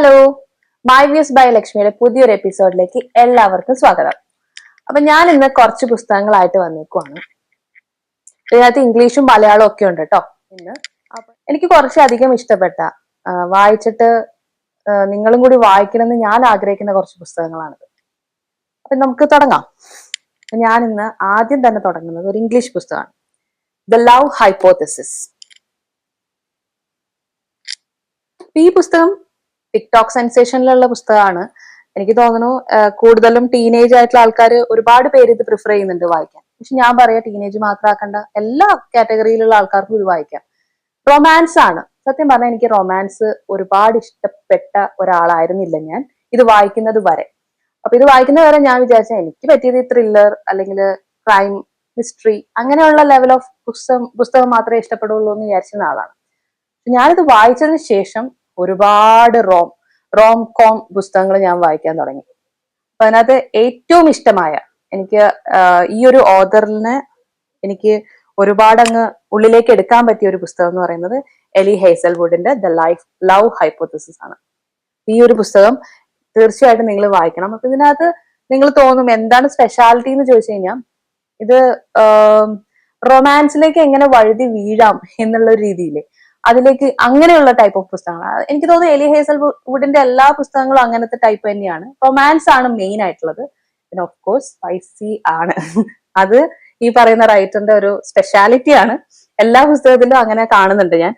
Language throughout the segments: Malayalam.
ഹലോ, മൈ വ്യൂസ് ബൈ ലക്ഷ്മിയുടെ പുതിയൊരു എപ്പിസോഡിലേക്ക് എല്ലാവർക്കും സ്വാഗതം. അപ്പൊ ഞാൻ ഇന്ന് കുറച്ച് പുസ്തകങ്ങളായിട്ട് വന്നേക്കുവാണ്. ഇതിനകത്ത് ഇംഗ്ലീഷും മലയാളവും ഒക്കെ ഉണ്ട് കേട്ടോ ഇന്ന്. അപ്പൊ എനിക്ക് കുറച്ചധികം ഇഷ്ടപ്പെട്ട വായിച്ചിട്ട് നിങ്ങളും കൂടി വായിക്കണമെന്ന് ഞാൻ ആഗ്രഹിക്കുന്ന കുറച്ച് പുസ്തകങ്ങളാണിത്. അപ്പൊ നമുക്ക് തുടങ്ങാം. ഞാൻ ഇന്ന് ആദ്യം തന്നെ തുടങ്ങുന്നത് ഒരു ഇംഗ്ലീഷ് പുസ്തകമാണ്, ദ ലവ് ഹൈപ്പോത്തസിസ്. ഈ പുസ്തകം ടിക്ടോക്ക് സെൻസേഷനിലുള്ള പുസ്തകമാണ്. എനിക്ക് തോന്നുന്നു കൂടുതലും ടീനേജ് ആയിട്ടുള്ള ആൾക്കാർ ഒരുപാട് പേര് ഇത് പ്രിഫർ ചെയ്യുന്നുണ്ട് വായിക്കാൻ. പക്ഷെ ഞാൻ പറയാം, ടീനേജ് മാത്രമാക്കണ്ട, എല്ലാ കാറ്റഗറിയിലുള്ള ആൾക്കാർക്കും ഇത് വായിക്കാം. റൊമാൻസ് ആണ്. സത്യം പറഞ്ഞാൽ എനിക്ക് റൊമാൻസ് ഒരുപാട് ഇഷ്ടപ്പെട്ട ഒരാളായിരുന്നില്ല ഞാൻ ഇത് വായിക്കുന്നത് വരെ. അപ്പൊ ഇത് വായിക്കുന്നത് വരെ ഞാൻ വിചാരിച്ച എനിക്ക് പറ്റിയത് ത്രില്ലർ അല്ലെങ്കിൽ ക്രൈം മിസ്റ്ററി അങ്ങനെയുള്ള ലെവൽ ഓഫ് പുസ്തകം മാത്രമേ ഇഷ്ടപ്പെടുള്ളൂ എന്ന് വിചാരിച്ചിരുന്ന ആളാണ്. ഞാനിത് വായിച്ചതിന് ശേഷം ഒരുപാട് റോം കോം പുസ്തകങ്ങൾ ഞാൻ വായിക്കാൻ തുടങ്ങി. അപ്പൊ അതിനകത്ത് ഏറ്റവും ഇഷ്ടമായ എനിക്ക് ഈ ഒരു ഓഥറിനെ എനിക്ക് ഒരുപാട് അങ്ങ് ഉള്ളിലേക്ക് എടുക്കാൻ പറ്റിയ ഒരു പുസ്തകം എന്ന് പറയുന്നത് എലി ഹേസൽവുഡിന്റെ ദ ലവ് ഹൈപ്പോത്തസിസ് ആണ്. ഈ ഒരു പുസ്തകം തീർച്ചയായിട്ടും നിങ്ങൾ വായിക്കണം. അപ്പൊ ഇതിനകത്ത് നിങ്ങൾ തോന്നും എന്താണ് സ്പെഷ്യാലിറ്റി എന്ന് ചോദിച്ചു കഴിഞ്ഞാൽ, ഇത് റൊമാൻസിലേക്ക് എങ്ങനെ വഴുതി വീഴാം എന്നുള്ള രീതിയിൽ അതിലേക്ക് അങ്ങനെയുള്ള ടൈപ്പ് ഓഫ് പുസ്തകങ്ങളാണ്. എനിക്ക് തോന്നുന്നു എലി ഹേസൽവുഡിന്റെ എല്ലാ പുസ്തകങ്ങളും അങ്ങനത്തെ ടൈപ്പ് തന്നെയാണ്. റൊമാൻസ് ആണ് മെയിൻ ആയിട്ടുള്ളത്. പിന്നെ ഓഫ് കോഴ്സ് സ്പൈസി ആണ്. അത് ഈ പറയുന്ന റൈറ്ററിന്റെ ഒരു സ്പെഷ്യാലിറ്റി ആണ്. എല്ലാ പുസ്തകത്തിലും അങ്ങനെ കാണുന്നുണ്ട് ഞാൻ.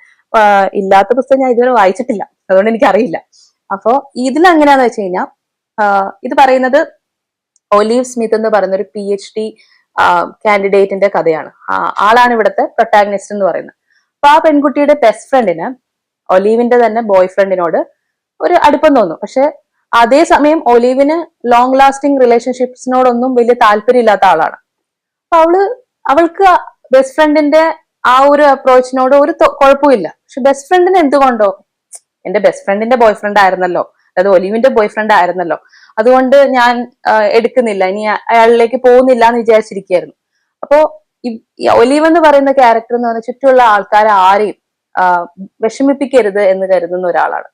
ഇല്ലാത്ത പുസ്തകം ഞാൻ ഇതുവരെ വായിച്ചിട്ടില്ല, അതുകൊണ്ട് എനിക്കറിയില്ല. അപ്പോ ഇതിലെങ്ങനെയാന്ന് വെച്ച് കഴിഞ്ഞാൽ, ഇത് പറയുന്നത് ഒലീവ് സ്മിത്ത് എന്ന് പറയുന്ന ഒരു PhD കാൻഡിഡേറ്റിന്റെ കഥയാണ്. ആളാണ് ഇവിടുത്തെ പ്രൊട്ടാഗണിസ്റ്റ് എന്ന് പറയുന്നത്. അപ്പൊ ആ പെൺകുട്ടിയുടെ ബെസ്റ്റ് ഫ്രണ്ടിന് ഒലീവിന്റെ തന്നെ ബോയ് ഫ്രണ്ടിനോട് ഒരു അടുപ്പം തോന്നും. പക്ഷെ അതേസമയം ഒലീവിന് ലോങ് ലാസ്റ്റിംഗ് റിലേഷൻഷിപ്സിനോടൊന്നും വലിയ താല്പര്യമില്ലാത്ത ആളാണ്. അപ്പൊ അവൾക്ക് ബെസ്റ്റ് ഫ്രണ്ടിന്റെ ആ ഒരു അപ്രോച്ചിനോട് ഒരു കുഴപ്പമില്ല. പക്ഷെ ബെസ്റ്റ് ഫ്രണ്ടിന് എന്തുകൊണ്ടോ, എന്റെ ബെസ്റ്റ് ഫ്രണ്ടിന്റെ ബോയ് ഫ്രണ്ട് ആയിരുന്നല്ലോ, അതായത് ഒലീവിന്റെ ബോയ് ഫ്രണ്ട് ആയിരുന്നല്ലോ, അതുകൊണ്ട് ഞാൻ എടുക്കുന്നില്ല, ഇനി അയാളിലേക്ക് പോകുന്നില്ല എന്ന് വിചാരിച്ചിരിക്കുകയായിരുന്നു. അപ്പോ ഈ ഒലീവ് എന്ന് പറയുന്ന ക്യാരക്ടർ എന്ന് പറഞ്ഞാൽ ചുറ്റുമുള്ള ആൾക്കാരെ ആരെയും വിഷമിപ്പിക്കരുത് എന്ന് കരുതുന്ന ഒരാളാണ്.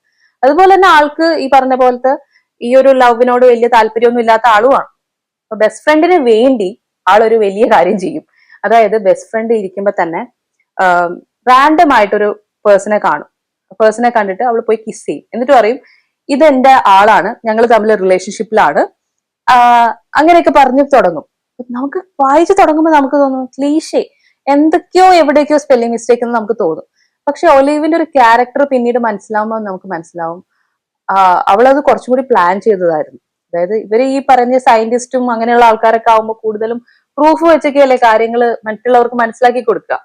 അതുപോലെ തന്നെ ആൾക്ക് ഈ പറഞ്ഞ പോലത്തെ ഈ ഒരു ലവിനോട് വലിയ താല്പര്യമൊന്നും ഇല്ലാത്ത ആളുമാണ്. അപ്പൊ ബെസ്റ്റ് ഫ്രണ്ടിന് വേണ്ടി ആളൊരു വലിയ കാര്യം ചെയ്യും. അതായത് ബെസ്റ്റ് ഫ്രണ്ട് ഇരിക്കുമ്പോ തന്നെ റാൻഡം ആയിട്ടൊരു പേഴ്സണെ കാണും. പേഴ്സണെ കണ്ടിട്ട് അവൾ പോയി കിസ് ചെയ്യും. എന്നിട്ട് പറയും, ഇതെന്റെ ആളാണ്, ഞങ്ങൾ തമ്മിൽ റിലേഷൻഷിപ്പിലാണ്, അങ്ങനെയൊക്കെ പറഞ്ഞു തുടങ്ങും. നമുക്ക് വായിച്ചു തുടങ്ങുമ്പോൾ നമുക്ക് തോന്നും ക്ലീഷേ, എന്തൊക്കെയോ എവിടേക്കോ സ്പെല്ലിംഗ് മിസ്റ്റേക്ക് എന്ന് നമുക്ക് തോന്നും. പക്ഷെ ഒലീവിന്റെ ഒരു ക്യാരക്ടർ പിന്നീട് മനസ്സിലാവുമ്പോൾ നമുക്ക് മനസ്സിലാവും അവളത് കുറച്ചും കൂടി പ്ലാൻ ചെയ്തതായിരുന്നു. അതായത് ഇവര് ഈ പറഞ്ഞ സയന്റിസ്റ്റും അങ്ങനെയുള്ള ആൾക്കാരൊക്കെ ആവുമ്പോൾ കൂടുതലും പ്രൂഫ് വെച്ചൊക്കെയല്ലേ കാര്യങ്ങൾ മറ്റുള്ളവർക്ക് മനസ്സിലാക്കി കൊടുക്കുക.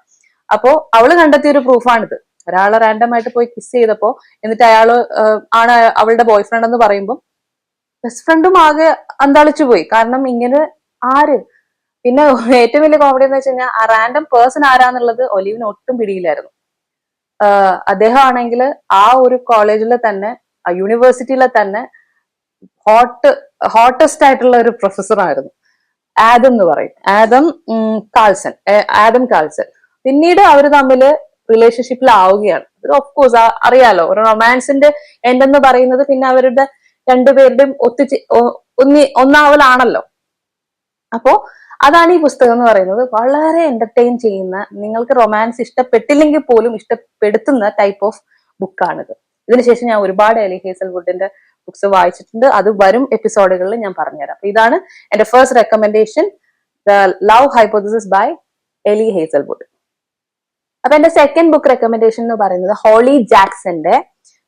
അപ്പോ അവള് കണ്ടെത്തിയ ഒരു പ്രൂഫാണിത്. ഒരാളെ റാൻഡം ആയിട്ട് പോയി കിസ് ചെയ്തപ്പോ എന്നിട്ട് അയാള് ആണ് അവളുടെ ബോയ് ഫ്രണ്ട് എന്ന് പറയുമ്പോൾ ബെസ്റ്റ് ഫ്രണ്ടും ആകെ അന്താളിച്ചു പോയി. കാരണം ഇങ്ങനെ ആര്, പിന്നെ ഏറ്റവും വലിയ കോമഡി എന്ന് വെച്ച് കഴിഞ്ഞാൽ ആ റാൻഡം പേഴ്സൺ ആരാന്നുള്ളത് ഒലീവിന് ഒട്ടും പിടിയില്ലായിരുന്നു. അദ്ദേഹം ആണെങ്കിൽ ആ ഒരു കോളേജിലെ തന്നെ ആ യൂണിവേഴ്സിറ്റിയിലെ തന്നെ ഹോട്ടസ്റ്റ് ആയിട്ടുള്ള ഒരു പ്രൊഫസർ ആയിരുന്നു. ആദം എന്ന് പറയും, ആദം കാൾസൺ. പിന്നീട് അവർ തമ്മില് റിലേഷൻഷിപ്പിലാവുകയാണ്. ഓഫ് കോഴ്സ് അറിയാലോ, ഒരു റൊമാൻസിന്റെ എൻഡെന്ന് പറയുന്നത് പിന്നെ അവരുടെ രണ്ടുപേരുടെയും ഒന്നാവലാണല്ലോ. അപ്പോ അതാണ് ഈ പുസ്തകം എന്ന് പറയുന്നത്. വളരെ എന്റർടൈൻ ചെയ്യുന്ന, നിങ്ങൾക്ക് റൊമാൻസ് ഇഷ്ടപ്പെട്ടില്ലെങ്കിൽ പോലും ഇഷ്ടപ്പെടുത്തുന്ന ടൈപ്പ് ഓഫ് ബുക്കാണിത്. ഇതിനുശേഷം ഞാൻ ഒരുപാട് എലി ഹേസൽവുഡിന്റെ ബുക്സ് വായിച്ചിട്ടുണ്ട്. അത് വരും എപ്പിസോഡുകളിൽ ഞാൻ പറഞ്ഞുതരാം. അപ്പൊ ഇതാണ് എന്റെ first recommendation, the love hypothesis by Ali Hazelwood. അപ്പൊ എന്റെ സെക്കൻഡ് ബുക്ക് റെക്കമെൻഡേഷൻ എന്ന് പറയുന്നത് ഹോളി ജാക്സന്റെ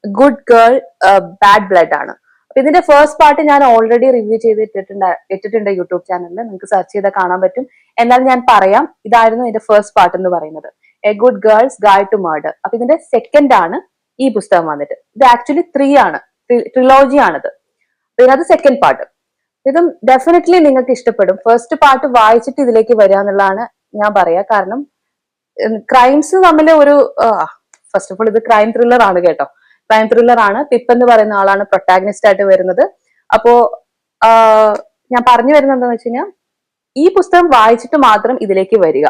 ഗുഡ് ഗേൾ ബാഡ് ബ്ലഡ് ആണ്. അപ്പൊ ഇതിന്റെ ഫസ്റ്റ് പാർട്ട് ഞാൻ ഓൾറെഡി റിവ്യൂ ഇട്ടിട്ടുണ്ട് യൂട്യൂബ് ചാനലിൽ, നിങ്ങൾക്ക് സെർച്ച് ചെയ്താൽ കാണാൻ പറ്റും. എന്നാൽ ഞാൻ പറയാം, ഇതായിരുന്നു ഇതിന്റെ ഫസ്റ്റ് പാർട്ട് എന്ന് പറയുന്നത്, a good girl's guide to murder. അപ്പൊ ഇതിന്റെ സെക്കൻഡ് ആണ് ഈ പുസ്തകം വന്നിട്ട്. ഇത് ആക്ച്വലി 3 ആണ്, ട്രിലോജി ആണിത്. ഇതിനകത്ത് സെക്കൻഡ് പാർട്ട്. ഇതും ഡെഫിനറ്റ്ലി നിങ്ങൾക്ക് ഇഷ്ടപ്പെടും. ഫസ്റ്റ് പാർട്ട് വായിച്ചിട്ട് ഇതിലേക്ക് വരിക എന്നുള്ളതാണ് ഞാൻ പറയാ. കാരണം ക്രൈംസ് തമ്മിൽ ഒരു ഫസ്റ്റ് ഓഫ് ഓൾ ഇത് ക്രൈം ത്രില്ലർ ആണ് കേട്ടോ. ക്രൈം ത്രില്ലർ ആണ്. പിപ്പ് എന്ന് പറയുന്ന ആളാണ് പ്രൊട്ടാഗണിസ്റ്റ് ആയിട്ട് വരുന്നത്. അപ്പോ ഞാൻ പറഞ്ഞു വരുന്നത് എന്താണെന്ന് വെച്ച് കഴിഞ്ഞാൽ, ഈ പുസ്തകം വായിച്ചിട്ട് മാത്രം ഇതിലേക്ക് വരിക,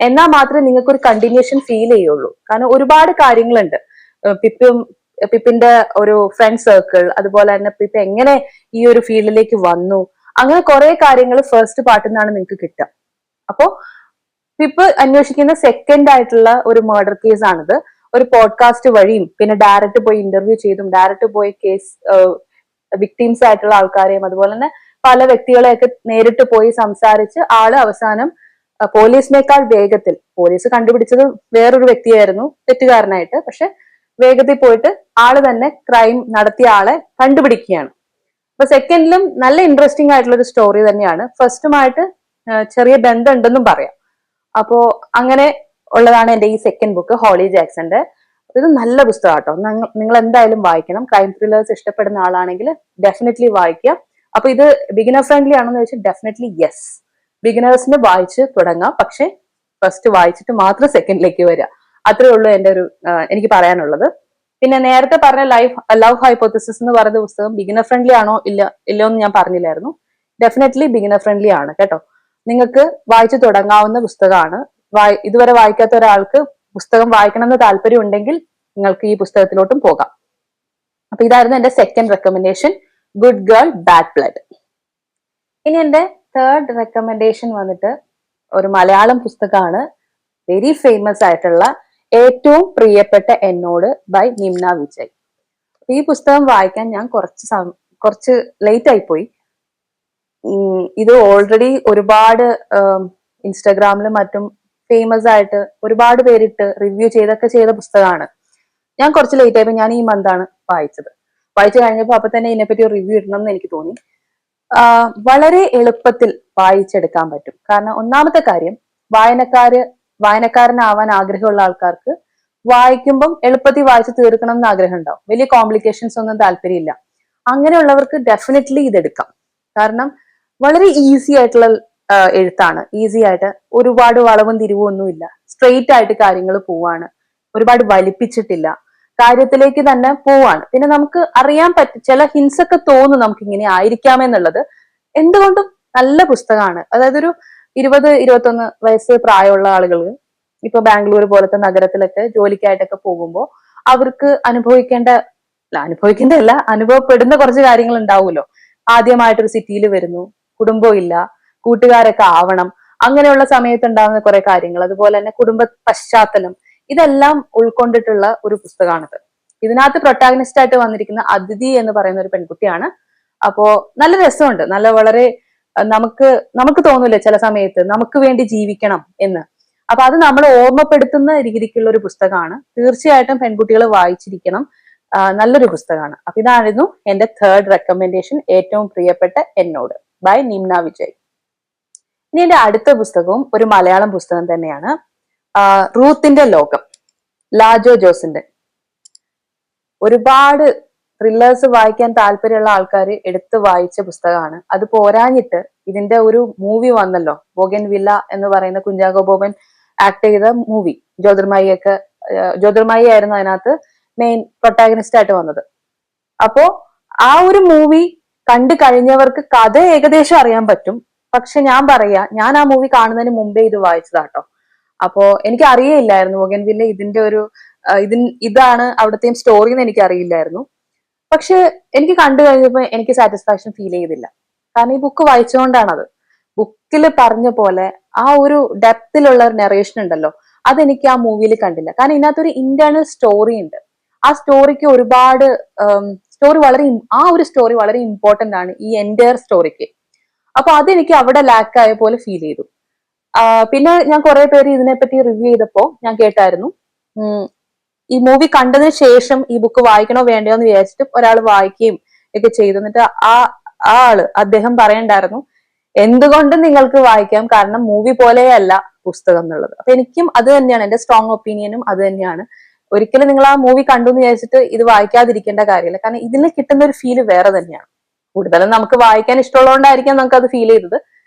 എന്നാൽ മാത്രമേ നിങ്ങൾക്ക് ഒരു കണ്ടിന്യൂഷൻ ഫീൽ ചെയ്യുള്ളൂ. കാരണം ഒരുപാട് കാര്യങ്ങളുണ്ട്. പിപ്പും പിപ്പിന്റെ ഒരു ഫ്രണ്ട് സർക്കിൾ, അതുപോലെ തന്നെ പിപ്പ് എങ്ങനെ ഈ ഒരു ഫീൽഡിലേക്ക് വന്നു, അങ്ങനെ കുറെ കാര്യങ്ങൾ ഫസ്റ്റ് പാർട്ടിൽ നിന്നാണ് നിങ്ങൾക്ക് കിട്ടുക. അപ്പോ പിപ്പ് അന്വേഷിക്കുന്ന സെക്കൻഡ് ആയിട്ടുള്ള ഒരു മർഡർ കേസ് ആണിത്. ഒരു പോഡ്കാസ്റ്റ് വഴിയും പിന്നെ ഡയറക്റ്റ് പോയി ഇന്റർവ്യൂ ചെയ്തും ഡയറക്റ്റ് പോയി കേസ് വിക്ടിംസ് ആയിട്ടുള്ള ആൾക്കാരെയും അതുപോലെ തന്നെ പല വ്യക്തികളെയൊക്കെ നേരിട്ട് പോയി സംസാരിച്ച് ആള് അവസാനം പോലീസിനേക്കാൾ വേഗത്തിൽ, പോലീസ് കണ്ടുപിടിച്ചത് വേറൊരു വ്യക്തിയായിരുന്നു തെറ്റുകാരനായിട്ട്, പക്ഷെ വേഗത്തിൽ പോയിട്ട് ആള് തന്നെ ക്രൈം നടത്തിയ ആളെ കണ്ടുപിടിക്കുകയാണ്. അപ്പൊ സെക്കൻഡിലും നല്ല ഇൻട്രസ്റ്റിംഗ് ആയിട്ടുള്ള ഒരു സ്റ്റോറി തന്നെയാണ്. ഫസ്റ്റുമായിട്ട് ചെറിയ ബന്ധം ഉണ്ടെന്നും പറയാം. അപ്പോ അങ്ങനെ ഉള്ളതാണ് എന്റെ ഈ സെക്കൻഡ് ബുക്ക്, ഹോളി ജാക്സന്റെ. ഇത് നല്ല പുസ്തകം കേട്ടോ, നിങ്ങൾ എന്തായാലും വായിക്കണം. ക്രൈം ത്രില്ലേഴ്സ് ഇഷ്ടപ്പെടുന്ന ആളാണെങ്കിൽ ഡെഫിനറ്റ്ലി വായിക്കുക. അപ്പൊ ഇത് ബിഗിനർ ഫ്രണ്ട്ലി ആണെന്ന് വെച്ചാൽ ഡെഫിനറ്റ്ലി യെസ്, ബിഗിനേഴ്സിന് വായിച്ച് തുടങ്ങാം. പക്ഷെ ഫസ്റ്റ് വായിച്ചിട്ട് മാത്രം സെക്കൻഡിലേക്ക് വരിക. അത്രേ ഉള്ളൂ എന്റെ ഒരു എനിക്ക് പറയാനുള്ളത്. പിന്നെ നേരത്തെ പറഞ്ഞ ലവ് ഹൈപ്പോത്തസിസ് എന്ന് പറയുന്ന പുസ്തകം ബിഗിനർ ഫ്രണ്ട്ലി ആണോ ഇല്ലോ എന്ന് ഞാൻ പറഞ്ഞില്ലായിരുന്നു. ഡെഫിനറ്റ്ലി ബിഗിനർ ഫ്രണ്ട്ലി ആണ് കേട്ടോ. നിങ്ങൾക്ക് വായിച്ചു തുടങ്ങാവുന്ന പുസ്തകമാണ്. ഇതുവരെ വായിക്കാത്ത ഒരാൾക്ക് പുസ്തകം വായിക്കണമെന്ന് താല്പര്യം ഉണ്ടെങ്കിൽ നിങ്ങൾക്ക് ഈ പുസ്തകത്തിലോട്ടും പോകാം. അപ്പൊ ഇതായിരുന്നു എന്റെ second recommendation, good girl bad blood. ഇനി എന്റെ തേർഡ് റെക്കമെൻഡേഷൻ വന്നിട്ട് ഒരു മലയാളം പുസ്തകമാണ്, വെരി ഫേമസ് ആയിട്ടുള്ള ഏറ്റവും പ്രിയപ്പെട്ട എന്നോട് ബൈ നിംന വിജയ്. ഈ പുസ്തകം വായിക്കാൻ ഞാൻ കുറച്ച് ലേറ്റ് ആയിപ്പോയി. ഇത് ഓൾറെഡി ഒരുപാട് ഇൻസ്റ്റാഗ്രാമിലും മറ്റും ഫേമസ് ആയിട്ട് ഒരുപാട് പേരിട്ട് റിവ്യൂ ചെയ്ത പുസ്തകമാണ്. ഞാൻ കുറച്ച് ലേറ്റ് ആയപ്പോൾ ഞാൻ ഈ മന്താണ് വായിച്ചത്. വായിച്ചു കഴിഞ്ഞപ്പോൾ അപ്പൊ തന്നെ ഇതിനെപ്പറ്റി ഒരു റിവ്യൂ ഇടണം എന്ന് എനിക്ക് തോന്നി. വളരെ എളുപ്പത്തിൽ വായിച്ചെടുക്കാൻ പറ്റും. കാരണം ഒന്നാമത്തെ കാര്യം, വായനക്കാരനാവാൻ ആഗ്രഹമുള്ള ആൾക്കാർക്ക് വായിക്കുമ്പം എളുപ്പത്തിൽ വായിച്ച് തീർക്കണം എന്ന് ആഗ്രഹം ഉണ്ടാവും. വലിയ കോംപ്ലിക്കേഷൻസ് ഒന്നും താല്പര്യമില്ല. അങ്ങനെയുള്ളവർക്ക് ഡെഫിനറ്റ്ലി ഇതെടുക്കാം. കാരണം വളരെ ഈസി ആയിട്ടുള്ള എഴുത്താണ്. ഈസി ആയിട്ട് ഒരുപാട് വളവും തിരിവും ഒന്നുമില്ല, സ്ട്രെയിറ്റ് ആയിട്ട് കാര്യങ്ങൾ പോവാണ്. ഒരുപാട് വലിപ്പിച്ചിട്ടില്ല, കാര്യത്തിലേക്ക് തന്നെ പോവാണ്. പിന്നെ നമുക്ക് അറിയാൻ പറ്റും, ചില ഹിൻസ് ഒക്കെ തോന്നും നമുക്ക് ഇങ്ങനെ ആയിരിക്കാമെന്നുള്ളത്. എന്തുകൊണ്ടും നല്ല പുസ്തകമാണ്. അതായത് ഒരു 20-21 വയസ്സ് പ്രായമുള്ള ആളുകൾ ഇപ്പൊ ബാംഗ്ലൂർ പോലത്തെ നഗരത്തിലൊക്കെ ജോലിക്കായിട്ടൊക്കെ പോകുമ്പോൾ അവർക്ക് അനുഭവപ്പെടുന്ന കുറച്ച് കാര്യങ്ങൾ ഉണ്ടാവുമല്ലോ. ആദ്യമായിട്ടൊരു സിറ്റിയിൽ വരുന്നു, കുടുംബം ഇല്ല, കൂട്ടുകാരൊക്കെ ആവണം, അങ്ങനെയുള്ള സമയത്ത് ഉണ്ടാകുന്ന കുറെ കാര്യങ്ങൾ, അതുപോലെ തന്നെ കുടുംബ പശ്ചാത്തലം, ഇതെല്ലാം ഉൾക്കൊണ്ടിട്ടുള്ള ഒരു പുസ്തകമാണിത്. ഇതിനകത്ത് പ്രൊട്ടാഗണിസ്റ്റ് ആയിട്ട് വന്നിരിക്കുന്ന അതിഥി എന്ന് പറയുന്ന ഒരു പെൺകുട്ടിയാണ്. അപ്പോ നല്ല രസമുണ്ട്. വളരെ നമുക്ക് തോന്നൂലേ ചില സമയത്ത് നമുക്ക് വേണ്ടി ജീവിക്കണം എന്ന്. അപ്പൊ അത് നമ്മൾ ഓർമ്മപ്പെടുത്തുന്ന രീതിക്കുള്ള ഒരു പുസ്തകമാണ്. തീർച്ചയായിട്ടും പെൺകുട്ടികൾ വായിച്ചിരിക്കണം. നല്ലൊരു പുസ്തകമാണ്. അപ്പൊ ഇതായിരുന്നു എന്റെ തേർഡ് റെക്കമെൻഡേഷൻ, ഏറ്റവും പ്രിയപ്പെട്ട എന്നോട് ബൈ നിംന വിജയ്. ഇനി എന്റെ അടുത്ത പുസ്തകവും ഒരു മലയാളം പുസ്തകം തന്നെയാണ്, റൂത്തിന്റെ ലോകം, ലാജോ ജോസിന്റെ. ഒരുപാട് ത്രില്ലേഴ്സ് വായിക്കാൻ താല്പര്യമുള്ള ആൾക്കാർ എടുത്ത് വായിച്ച പുസ്തകമാണ്. അത് പോരാഞ്ഞിട്ട് ഇതിന്റെ ഒരു മൂവി വന്നല്ലോ, ബോഗൻവില്ല എന്ന് പറയുന്ന കുഞ്ചാക്കോ ബോബൻ ആക്ട് ചെയ്ത മൂവി. ജ്യോതിർമായി ആയിരുന്നു അതിനകത്ത് മെയിൻ പ്രൊട്ടാഗണിസ്റ്റ് ആയിട്ട് വന്നത്. അപ്പോ ആ ഒരു മൂവി കണ്ടു കഴിഞ്ഞവർക്ക് കഥ ഏകദേശം അറിയാൻ പറ്റും. പക്ഷെ ഞാൻ ആ മൂവി കാണുന്നതിന് മുമ്പേ ഇത് വായിച്ചതാട്ടോ. അപ്പോ എനിക്ക് അറിയില്ലായിരുന്നു ബോഗൻവില്ല ഇതിന്റെ ഒരു ഇതാണ് അവിടത്തെയും സ്റ്റോറി എന്ന് എനിക്ക് അറിയില്ലായിരുന്നു. പക്ഷെ എനിക്ക് കണ്ടു കഴിഞ്ഞപ്പോൾ എനിക്ക് സാറ്റിസ്ഫാക്ഷൻ ഫീൽ ചെയ്തില്ല. കാരണം ഈ ബുക്ക് വായിച്ചുകൊണ്ടാണത്. ബുക്കിൽ പറഞ്ഞ പോലെ ആ ഒരു ഡെപ്തിലുള്ള ഒരു നെറേഷൻ ഉണ്ടല്ലോ, അതെനിക്ക് ആ മൂവിയിൽ കണ്ടില്ല. കാരണം ഇതിനകത്തൊരു ഇന്റേണൽ സ്റ്റോറി ഉണ്ട്. ആ സ്റ്റോറിക്ക് ഒരുപാട് സ്റ്റോറി വളരെ ഇമ്പോർട്ടന്റ് ആണ് ഈ എൻറ്റയർ സ്റ്റോറിക്ക്. അപ്പൊ അതെനിക്ക് അവിടെ ലാക്ക് ആയ പോലെ ഫീൽ ചെയ്തു. പിന്നെ ഞാൻ കുറെ പേര് ഇതിനെപ്പറ്റി റിവ്യൂ ചെയ്തപ്പോ ഞാൻ കേട്ടായിരുന്നു, ഈ മൂവി കണ്ടതിന് ശേഷം ഈ ബുക്ക് വായിക്കണോ വേണ്ടയോ എന്ന് വിചാരിച്ചിട്ട് ഒരാൾ വായിക്കുകയും ഒക്കെ ചെയ്തു. എന്നിട്ട് അദ്ദേഹം പറയണ്ടായിരുന്നു, എന്തുകൊണ്ടും നിങ്ങൾക്ക് വായിക്കാം, കാരണം മൂവി പോലെയല്ല പുസ്തകം എന്നുള്ളത്. അപ്പൊ എനിക്കും അത് തന്നെയാണ്, എന്റെ സ്ട്രോങ് ഒപ്പീനിയനും അത് തന്നെയാണ്. ഒരിക്കലും നിങ്ങൾ ആ മൂവി കണ്ടു എന്ന് വിചാരിച്ചിട്ട് ഇത് വായിക്കാതിരിക്കേണ്ട കാര്യമില്ല. കാരണം ഇതിൽ കിട്ടുന്ന ഒരു ഫീല് വേറെ തന്നെയാണ്. കൂടുതലും നമുക്ക് വായിക്കാൻ ഇഷ്ടമുള്ളതുകൊണ്ടായിരിക്കാം നമുക്ക് അത് ഫീൽ ചെയ്തത്.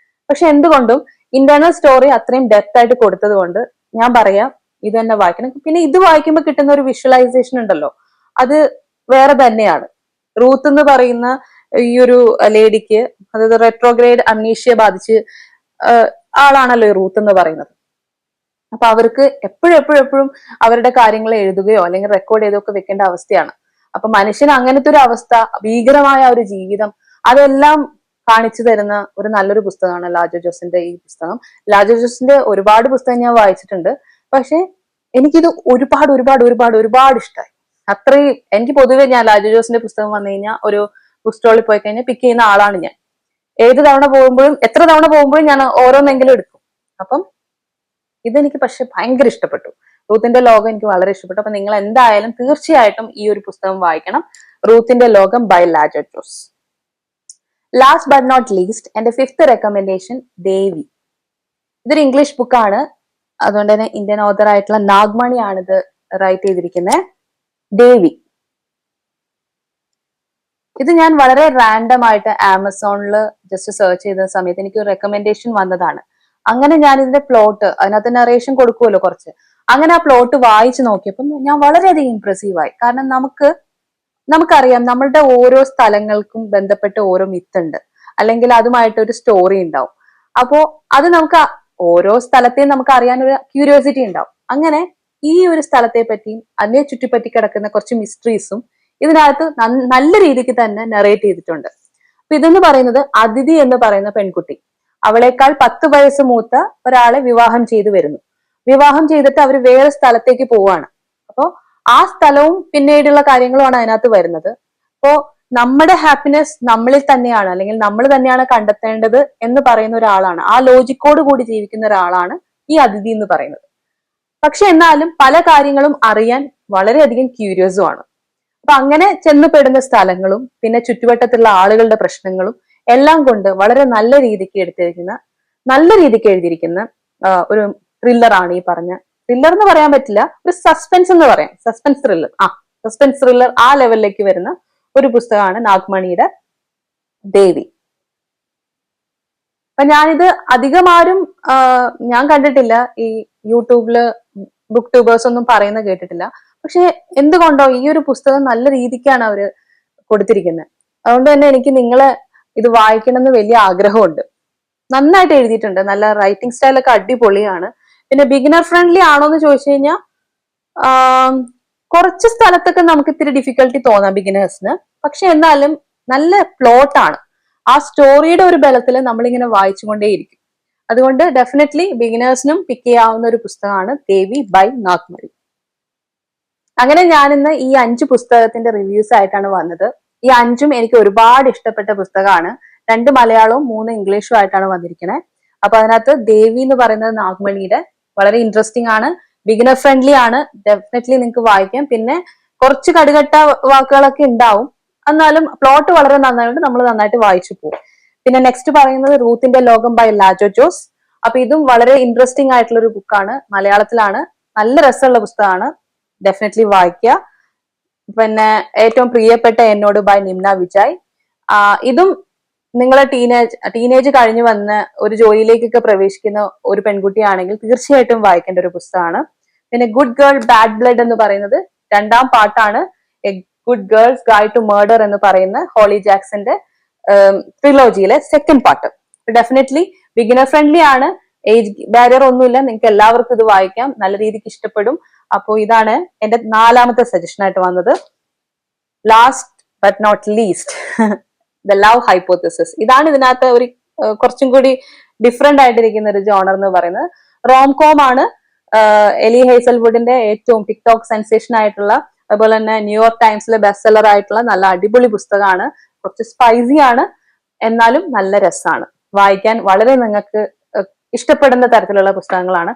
പക്ഷെ എന്തുകൊണ്ടും ഇന്റേണൽ സ്റ്റോറി അത്രയും ഡെപ്ത് ആയിട്ട് കൊടുത്തത് കൊണ്ട് ഞാൻ പറയാം ഇത് തന്നെ വായിക്കണം. പിന്നെ ഇത് വായിക്കുമ്പോൾ കിട്ടുന്ന ഒരു വിഷ്വലൈസേഷൻ ഉണ്ടല്ലോ, അത് വേറെ തന്നെയാണ്. റൂത്ത് എന്ന് പറയുന്ന ഈ ഒരു ലേഡിക്ക്, അതായത് റെട്രോഗ്രേഡ് അംനീഷ്യ ബാധിച്ച് ആളാണല്ലോ ഈ റൂത്ത് എന്ന് പറയുന്നത്. അപ്പൊ അവർക്ക് എപ്പോഴും അവരുടെ കാര്യങ്ങൾ എഴുതുകയോ അല്ലെങ്കിൽ റെക്കോർഡ് ചെയ്തോ ഒക്കെ വെക്കേണ്ട അവസ്ഥയാണ്. അപ്പൊ മനുഷ്യന് അങ്ങനത്തെ ഒരു അവസ്ഥ, ഭീകരമായ ഒരു ജീവിതം, അതെല്ലാം കാണിച്ചു തരുന്ന ഒരു നല്ലൊരു പുസ്തകമാണ് ലാജോ ജോസിന്റെ ഈ പുസ്തകം. ലാജോ ജോസിന്റെ ഒരുപാട് പുസ്തകം ഞാൻ വായിച്ചിട്ടുണ്ട്, പക്ഷെ എനിക്കിത് ഒരുപാട് ഒരുപാട് ഒരുപാട് ഒരുപാട് ഇഷ്ടമായി. അത്രയും എനിക്ക് പൊതുവെ, ഞാൻ ലാജോ ജോസിന്റെ പുസ്തകം വന്നു കഴിഞ്ഞാൽ ഒരു ബുക്ക് സ്റ്റോളിൽ പോയി കഴിഞ്ഞാൽ പിക്ക് ചെയ്യുന്ന ആളാണ് ഞാൻ. ഏത് തവണ പോകുമ്പോഴും, എത്ര തവണ പോകുമ്പോഴും ഞാൻ ഓരോന്നെങ്കിലും എടുക്കും. അപ്പം ഇതെനിക്ക് പക്ഷെ ഭയങ്കര ഇഷ്ടപ്പെട്ടു. റൂത്തിന്റെ ലോകം എനിക്ക് വളരെ ഇഷ്ടപ്പെട്ടു. അപ്പൊ നിങ്ങൾ എന്തായാലും തീർച്ചയായിട്ടും ഈ ഒരു പുസ്തകം വായിക്കണം, റൂത്തിന്റെ ലോകം by Lajo Jose. Last but not least, എന്റെ 5th റെക്കമെൻഡേഷൻ ദേവി. ഇതൊരു ഇംഗ്ലീഷ് ബുക്കാണ്, അതുകൊണ്ട് തന്നെ ഇന്ത്യൻ ഓഥർ ആയിട്ടുള്ള നാഗ്മണി ആണ് ഇത് റൈറ്റ് ചെയ്തിരിക്കുന്നത്. ദേവി, ഇത് ഞാൻ വളരെ റാൻഡം ആയിട്ട് ആമസോണിൽ ജസ്റ്റ് സെർച്ച് ചെയ്ത സമയത്ത് എനിക്ക് ഒരു റെക്കമെൻഡേഷൻ വന്നതാണ്. അങ്ങനെ ഞാൻ ഇതിന്റെ പ്ലോട്ട്, അതിനകത്ത് നറേഷൻ കൊടുക്കുമല്ലോ കുറച്ച്, അങ്ങനെ ആ പ്ലോട്ട് വായിച്ചു നോക്കിയപ്പോൾ ഞാൻ വളരെയധികം ഇംപ്രസീവ് ആയി. കാരണം നമുക്കറിയാം നമ്മളുടെ ഓരോ സ്ഥലങ്ങൾക്കും ബന്ധപ്പെട്ട് ഓരോ മിത്ത് ഉണ്ട്, അല്ലെങ്കിൽ അതുമായിട്ട് ഒരു സ്റ്റോറി ഉണ്ടാവും. അപ്പോ അത് നമുക്ക് ഓരോ സ്ഥലത്തെയും നമുക്ക് അറിയാൻ ഒരു ക്യൂരിയോസിറ്റി ഉണ്ടാവും. അങ്ങനെ ഈ ഒരു സ്ഥലത്തെ പറ്റിയും അതിനെ ചുറ്റിപ്പറ്റി കിടക്കുന്ന കുറച്ച് മിസ്റ്ററീസും ഇതിനകത്ത് നല്ല രീതിക്ക് തന്നെ നറേറ്റ് ചെയ്തിട്ടുണ്ട്. അപ്പൊ ഇതെന്ന് പറയുന്നത് അതിഥി എന്ന് പറയുന്ന പെൺകുട്ടി, അവളേക്കാൾ 10 വയസ്സ് മൂത്ത ഒരാളെ വിവാഹം ചെയ്തു വരുന്നു. വിവാഹം ചെയ്തിട്ട് അവർ വേറെ സ്ഥലത്തേക്ക് പോവാണ്. അപ്പോ ആ സ്ഥലവും പിന്നീടുള്ള കാര്യങ്ങളുമാണ് അതിനകത്ത് വരുന്നത്. അപ്പോ നമ്മുടെ ഹാപ്പിനെസ് നമ്മളിൽ തന്നെയാണ്, അല്ലെങ്കിൽ നമ്മൾ തന്നെയാണ് കണ്ടെത്തേണ്ടത് എന്ന് പറയുന്ന ഒരാളാണ്, ആ ലോജിക്കോട് കൂടി ജീവിക്കുന്ന ഒരാളാണ് ഈ അതിഥി എന്ന് പറയുന്നത്. പക്ഷെ എന്നാലും പല കാര്യങ്ങളും അറിയാൻ വളരെയധികം ക്യൂരിയസും ആണ്. അപ്പൊ അങ്ങനെ ചെന്നുപെടുന്ന സ്ഥലങ്ങളും പിന്നെ ചുറ്റുവട്ടത്തുള്ള ആളുകളുടെ പ്രശ്നങ്ങളും എല്ലാം കൊണ്ട് വളരെ നല്ല രീതിക്ക് എഴുതിയിരിക്കുന്ന ഒരു ത്രില്ലറാണ് ഈ പറഞ്ഞ. ത്രില്ലർ എന്ന് പറയാൻ പറ്റില്ല, ഒരു സസ്പെൻസ് എന്ന് പറയാം, സസ്പെൻസ് ത്രില്ലർ ആ ലെവലിലേക്ക് വരുന്ന ഒരു പുസ്തകമാണ് നാഗ്മണിയുടെ ദേവി. അപ്പൊ ഞാനിത് അധികമാരും ഞാൻ കണ്ടിട്ടില്ല, ഈ യൂട്യൂബില് ബുക്ക് ട്യൂബേഴ്സ് ഒന്നും പറയുന്ന കേട്ടിട്ടില്ല. പക്ഷെ എന്തുകൊണ്ടോ ഈ ഒരു പുസ്തകം നല്ല രീതിക്കാണ് അവര് കൊടുത്തിരിക്കുന്നത്. അതുകൊണ്ട് തന്നെ എനിക്ക് നിങ്ങളെ ഇത് വായിക്കണം എന്ന് വലിയ ആഗ്രഹമുണ്ട്. നന്നായിട്ട് എഴുതിയിട്ടുണ്ട്, നല്ല റൈറ്റിംഗ് സ്റ്റൈലൊക്കെ അടിപൊളിയാണ്. പിന്നെ ബിഗിനർ ഫ്രണ്ട്ലി ആണോ എന്ന് ചോദിച്ചു കഴിഞ്ഞാൽ കുറച്ച് സ്ഥലത്തൊക്കെ നമുക്ക് ഇത്തിരി ഡിഫിക്കൽട്ടി തോന്നാം ബിഗിനേഴ്സിന്. പക്ഷെ എന്നാലും നല്ല പ്ലോട്ടാണ്, ആ സ്റ്റോറിയുടെ ഒരു ബലത്തിൽ നമ്മളിങ്ങനെ വായിച്ചുകൊണ്ടേയിരിക്കും. അതുകൊണ്ട് ഡെഫിനറ്റ്ലി ബിഗിനേഴ്സിനും പിക്ക് ചെയ്യാവുന്ന ഒരു പുസ്തകമാണ് ദേവി ബൈ നാഗ്മണി. അങ്ങനെ ഞാനിന്ന് ഈ 5 പുസ്തകത്തിന്റെ റിവ്യൂസ് ആയിട്ടാണ് വന്നത്. ഈ 5ഉം എനിക്ക് ഒരുപാട് ഇഷ്ടപ്പെട്ട പുസ്തകമാണ്. 2 മലയാളവും 3 ഇംഗ്ലീഷും ആയിട്ടാണ് വന്നിരിക്കുന്നത്. അപ്പൊ അതിനകത്ത് ദേവി എന്ന് പറയുന്നത് നാഗ്മണിയുടെ വളരെ ഇൻട്രസ്റ്റിംഗ് ആണ്, ബിഗിനർ ഫ്രണ്ട്ലി ആണ്, ഡെഫിനറ്റ്ലി നിങ്ങൾക്ക് വായിക്കാം. പിന്നെ കുറച്ച് കടുകട്ട വാക്കുകളൊക്കെ ഉണ്ടാവും, എന്നാലും പ്ലോട്ട് വളരെ നന്നായിട്ട് നമ്മൾ നന്നായിട്ട് വായിച്ചു പോകും. പിന്നെ നെക്സ്റ്റ് പറയുന്നത് റൂത്തിന്റെ ലോകം ബൈ ലാജോ ജോസ്. അപ്പൊ ഇതും വളരെ ഇൻട്രസ്റ്റിംഗ് ആയിട്ടുള്ള ഒരു ബുക്കാണ്, മലയാളത്തിലാണ്, നല്ല രസമുള്ള പുസ്തകമാണ്, ഡെഫിനറ്റ്ലി വായിക്കുക. പിന്നെ ഏറ്റവും പ്രിയപ്പെട്ട എന്നോട് ബൈ നിംന വിജയ്. ഇതും നിങ്ങളെ ടീനേജ് കഴിഞ്ഞു വന്ന് ഒരു ജോലിയിലേക്കൊക്കെ പ്രവേശിക്കുന്ന ഒരു പെൺകുട്ടിയാണെങ്കിൽ തീർച്ചയായിട്ടും വായിക്കേണ്ട ഒരു പുസ്തകമാണ്. പിന്നെ ഗുഡ് ഗേൾ ബാഡ് ബ്ലഡ് എന്ന് പറയുന്നത് 2ാം പാർട്ടാണ്, a good girl's guide to murder എന്ന് പറയുന്ന ഹോളി ജാക്സന്റെ ട്രിലോജിയിലെ 2nd part. Definitely beginner friendly ആണ്, ഏജ് ബാരിയർ ഒന്നുമില്ല, നിങ്ങൾക്ക് എല്ലാവർക്കും ഇത് വായിക്കാം, നല്ല രീതിക്ക് ഇഷ്ടപ്പെടും. അപ്പോ ഇതാണ് എന്റെ 4ാമത്തെ സജഷൻ ആയിട്ട് വന്നത്. Last but not least, the love hypothesis. ഇതാണ് ഇതിനകത്ത് ഒരു കുറച്ചും കൂടി ഡിഫറെന്റ് ആയിട്ടിരിക്കുന്ന ഒരു ജോണർ എന്ന് പറയുന്നത്. റോം കോം ആണ്, എലി ഹേസൽവുഡിന്റെ ഏറ്റവും ടിക്ടോക്ക് സെൻസേഷൻ ആയിട്ടുള്ള, അതുപോലെ തന്നെ ന്യൂയോർക്ക് ടൈംസിലെ ബെസ്റ്റ് സെല്ലർ ആയിട്ടുള്ള നല്ല അടിപൊളി പുസ്തകമാണ്. കുറച്ച് സ്പൈസി ആണ്, എന്നാലും നല്ല രസമാണ്, വായിക്കാൻ വളരെ നിങ്ങൾക്ക് ഇഷ്ടപ്പെടുന്ന തരത്തിലുള്ള പുസ്തകങ്ങളാണ്.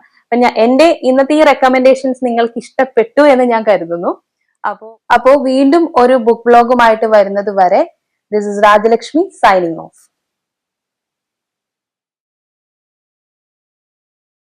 എന്റെ ഇന്നത്തെ ഈ റെക്കമെൻഡേഷൻസ് നിങ്ങൾക്ക് ഇഷ്ടപ്പെട്ടു എന്ന് ഞാൻ കരുതുന്നു. അപ്പോ വീണ്ടും ഒരു ബുക്ക് ബ്ലോഗുമായിട്ട് വരുന്നത് വരെ, this is Rajalakshmi signing off.